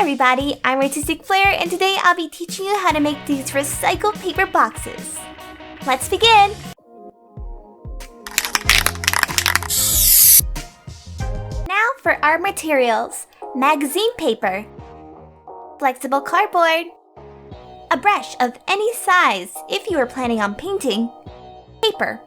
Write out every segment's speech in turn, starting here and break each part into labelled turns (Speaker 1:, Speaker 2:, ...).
Speaker 1: everybody, I'm Artistic Flair, and today I'll be teaching you how to make these recycled paper boxes. Let's begin! Now for our materials: magazine paper, flexible cardboard, a brush of any size if you are planning on painting, paper.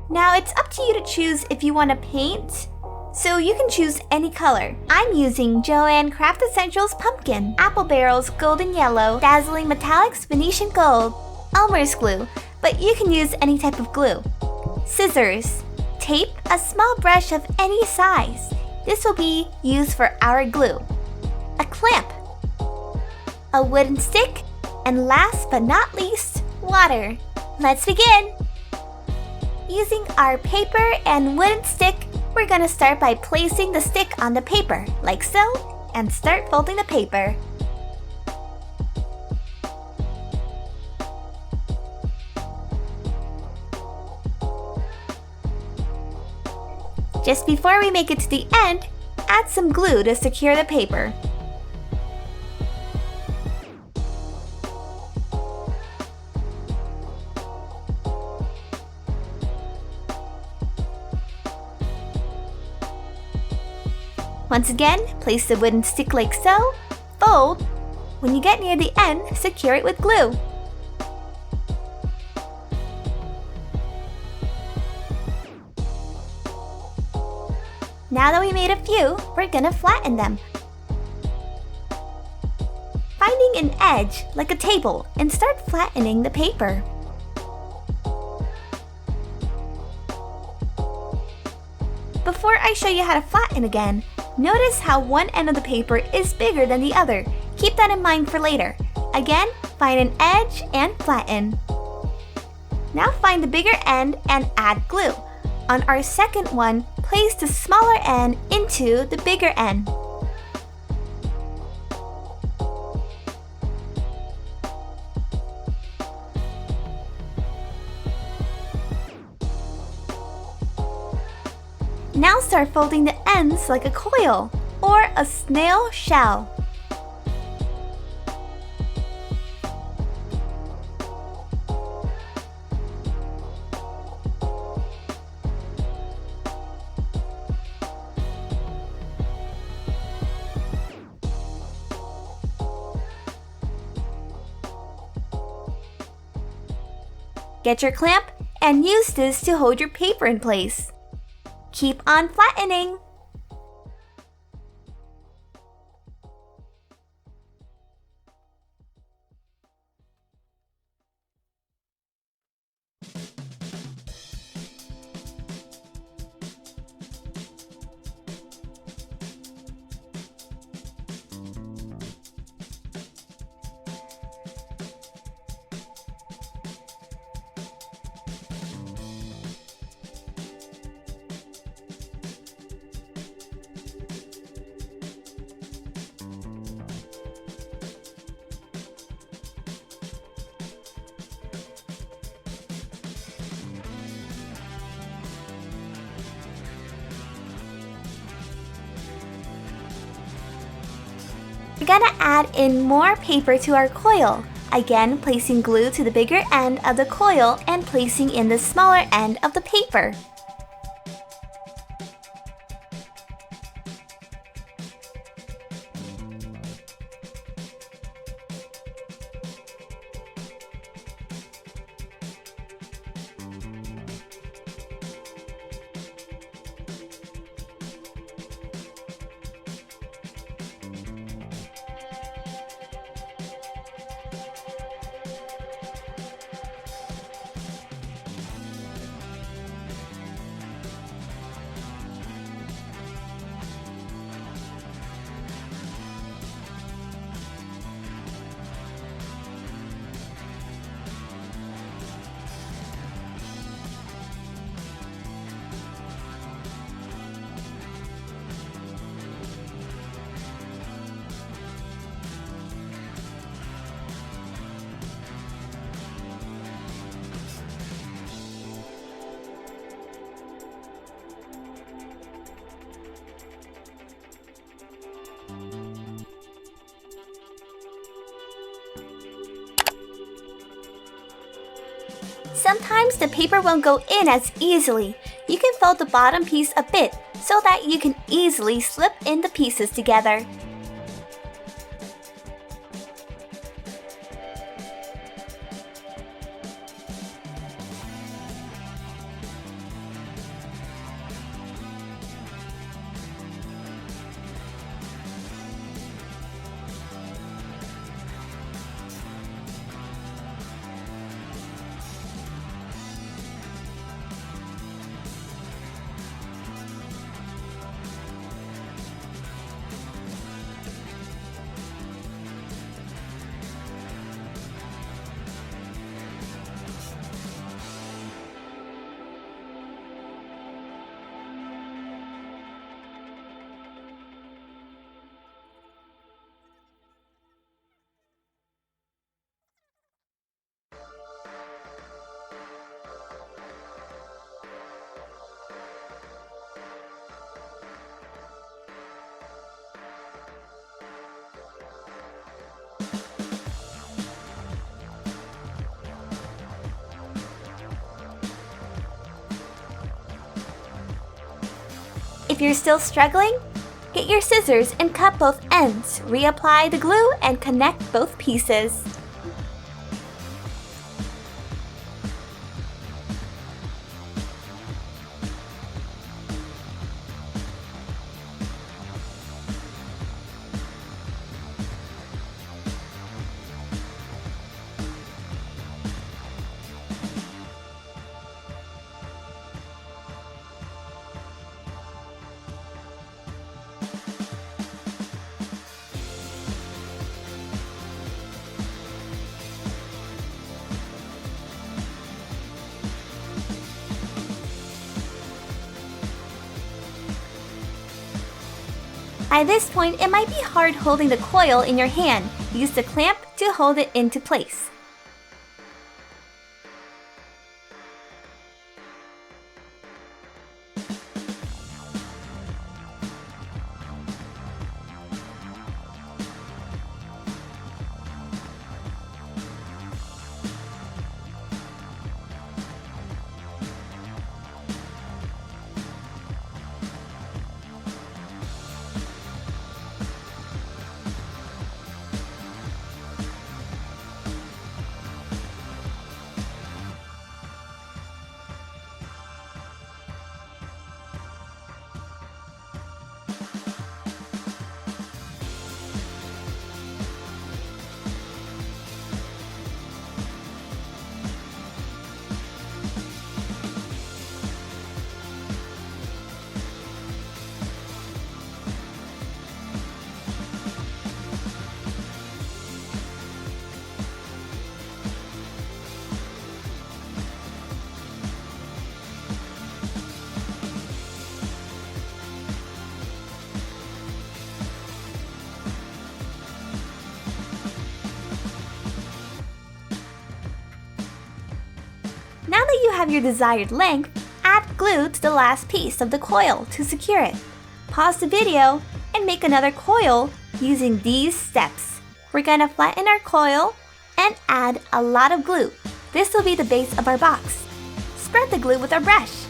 Speaker 1: Now it's up to you to choose if you want to paint, so you can choose any color. I'm using Joann Craft Essentials Pumpkin, Apple Barrel's Golden Yellow, Dazzling Metallics Venetian Gold, Elmer's glue, but you can use any type of glue. Scissors, tape, a small brush of any size. This will be used for our glue. A clamp, a wooden stick, and last but not least, water. Let's begin! Using our paper and wooden stick, we're going to start by placing the stick on the paper, like so, and start folding the paper. Just before we make it to the end, add some glue to secure the paper. Once again, place the wooden stick like so, fold. When you get near the end, secure it with glue. Now that we made a few, we're gonna flatten them. Finding an edge, like a table, and start flattening the paper. Before I show you how to flatten again, notice how one end of the paper is bigger than the other. Keep that in mind for later. Again, find an edge and flatten. Now find the bigger end and add glue. On our second one, place the smaller end into the bigger end. Now start folding the ends like a coil or a snail shell. Get your clamp and use this to hold your paper in place. Keep on flattening. We're gonna add in more paper to our coil. Again, placing glue to the bigger end of the coil and placing in the smaller end of the paper. Sometimes the paper won't go in as easily. You can fold the bottom piece a bit so that you can easily slip in the pieces together. If you're still struggling, get your scissors and cut both ends. Reapply the glue and connect both pieces. By this point, it might be hard holding the coil in your hand. Use the clamp to hold it into place. Now that you have your desired length, add glue to the last piece of the coil to secure it. Pause the video and make another coil using these steps. We're gonna flatten our coil and add a lot of glue. This will be the base of our box. Spread the glue with our brush.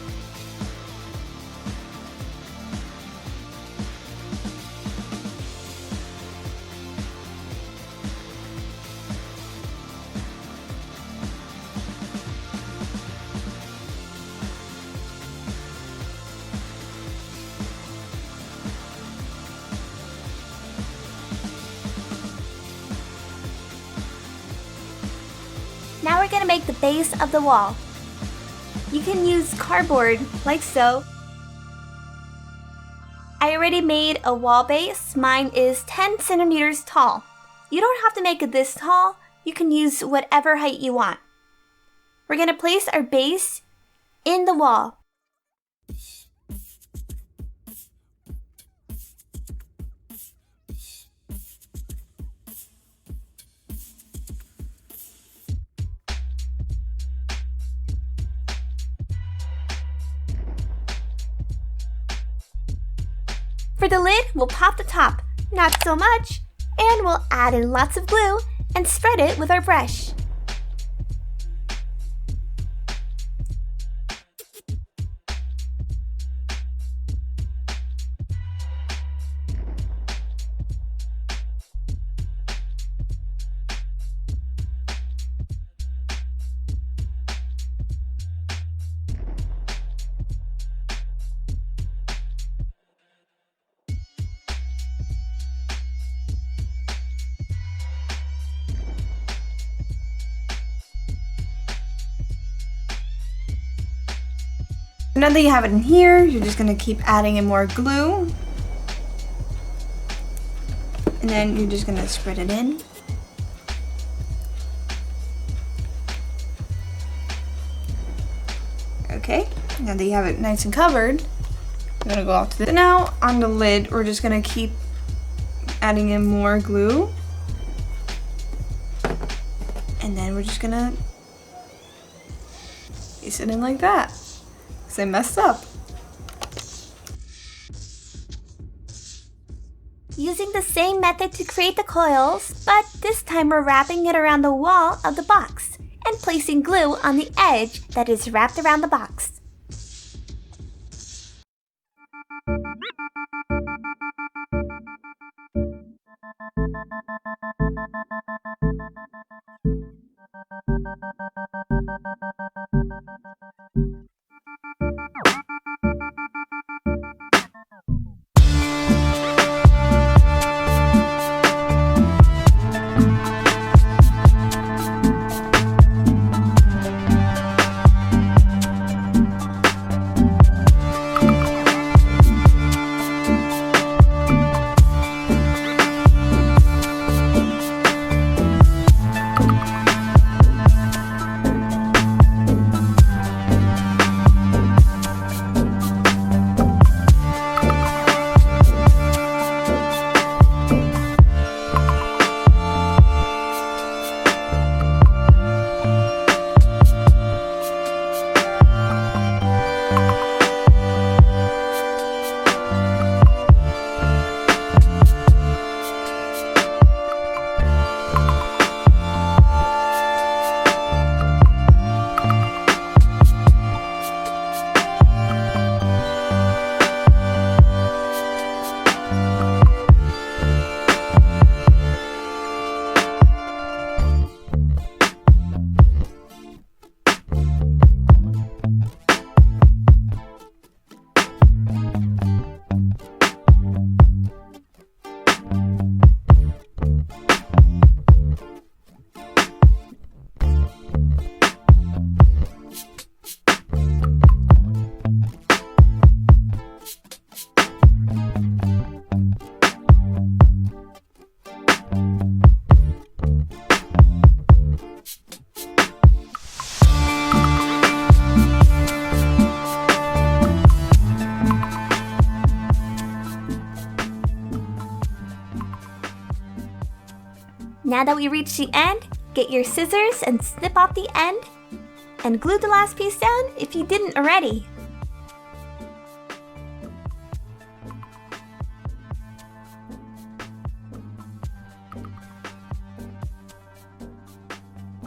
Speaker 1: Now we're gonna make the base of the wall. You can use cardboard, like so. I already made a wall base. Mine is 10 centimeters tall. You don't have to make it this tall. You can use whatever height you want. We're gonna place our base in the wall. For the lid, we'll pop the top, not so much, and we'll add in lots of glue and spread it with our brush.
Speaker 2: Now that you have it in here, you're just gonna keep adding in more glue. And then you're just gonna spread it in. Okay, now that you have it nice and covered, I'm gonna go off to the. Now on the lid, we're just gonna keep adding in more glue. And then we're just gonna place it in like that. Because I messed up.
Speaker 1: Using the same method to create the coils, but this time we're wrapping it around the wall of the box and placing glue on the edge that is wrapped around the box. Now that we reach the end, get your scissors and snip off the end and glue the last piece down if you didn't already.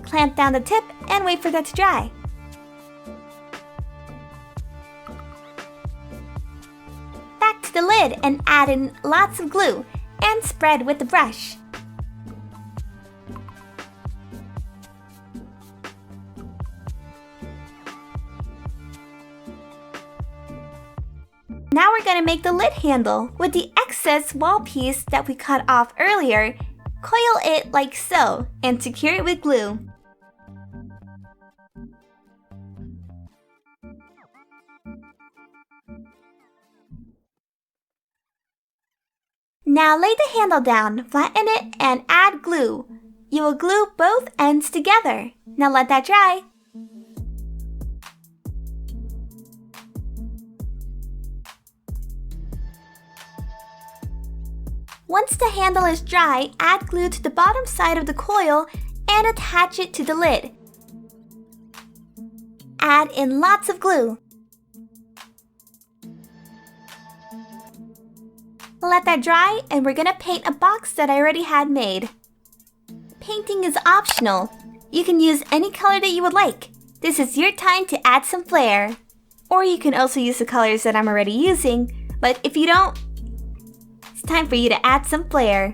Speaker 1: Clamp down the tip and wait for that to dry. Back to the lid and add in lots of glue and spread with the brush. Now we're going to make the lid handle. With the excess wall piece that we cut off earlier, coil it like so and secure it with glue. Now lay the handle down, flatten it, and add glue. You will glue both ends together. Now let that dry. Once the handle is dry, add glue to the bottom side of the coil and attach it to the lid. Add in lots of glue. Let that dry and we're gonna paint a box that I already had made. Painting is optional. You can use any color that you would like. This is your time to add some flair. Or you can also use the colors that I'm already using, but if you don't, it's time for you to add some flair.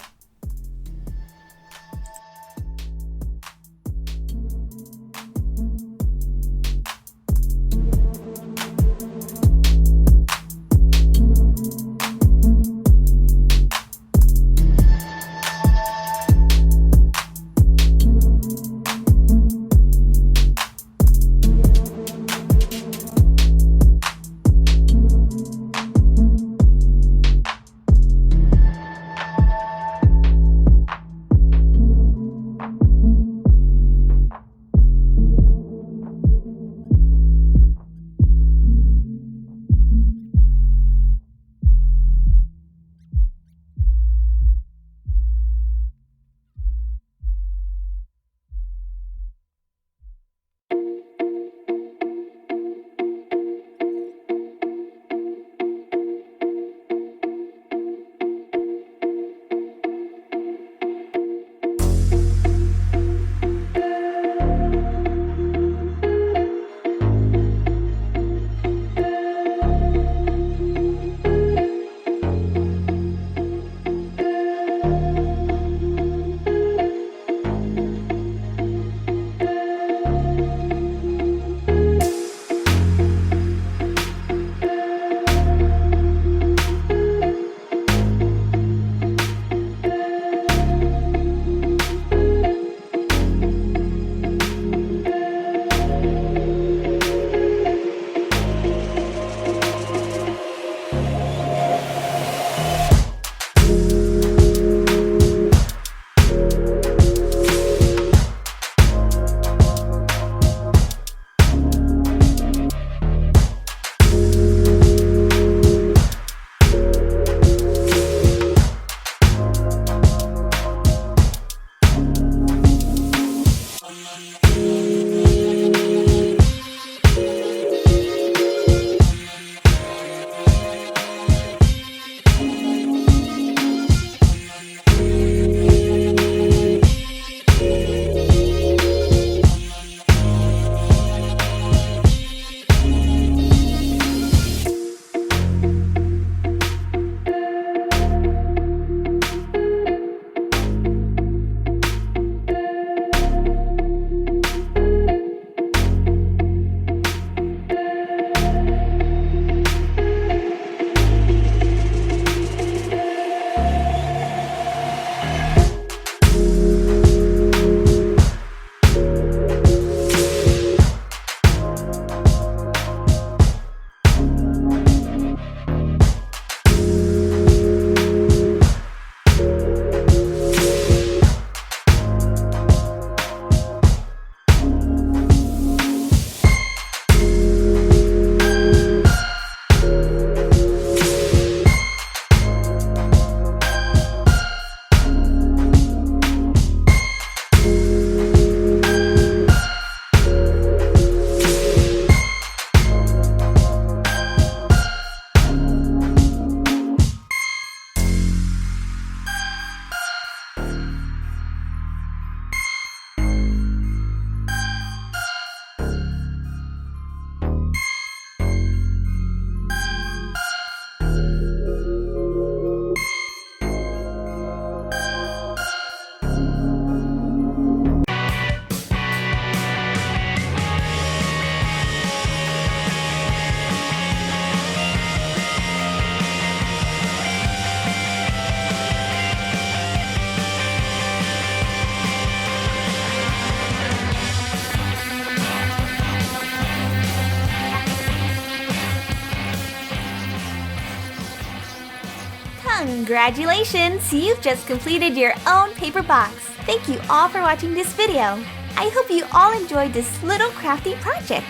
Speaker 1: Congratulations! You've just completed your own paper box. Thank you all for watching this video. I hope you all enjoyed this little crafty project.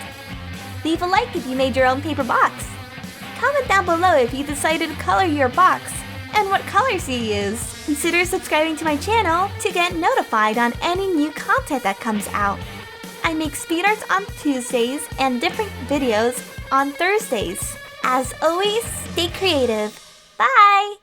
Speaker 1: Leave a like if you made your own paper box. Comment down below if you decided to color your box and what colors you use. Consider subscribing to my channel to get notified on any new content that comes out. I make speed arts on Tuesdays and different videos on Thursdays. As always, stay creative. Bye!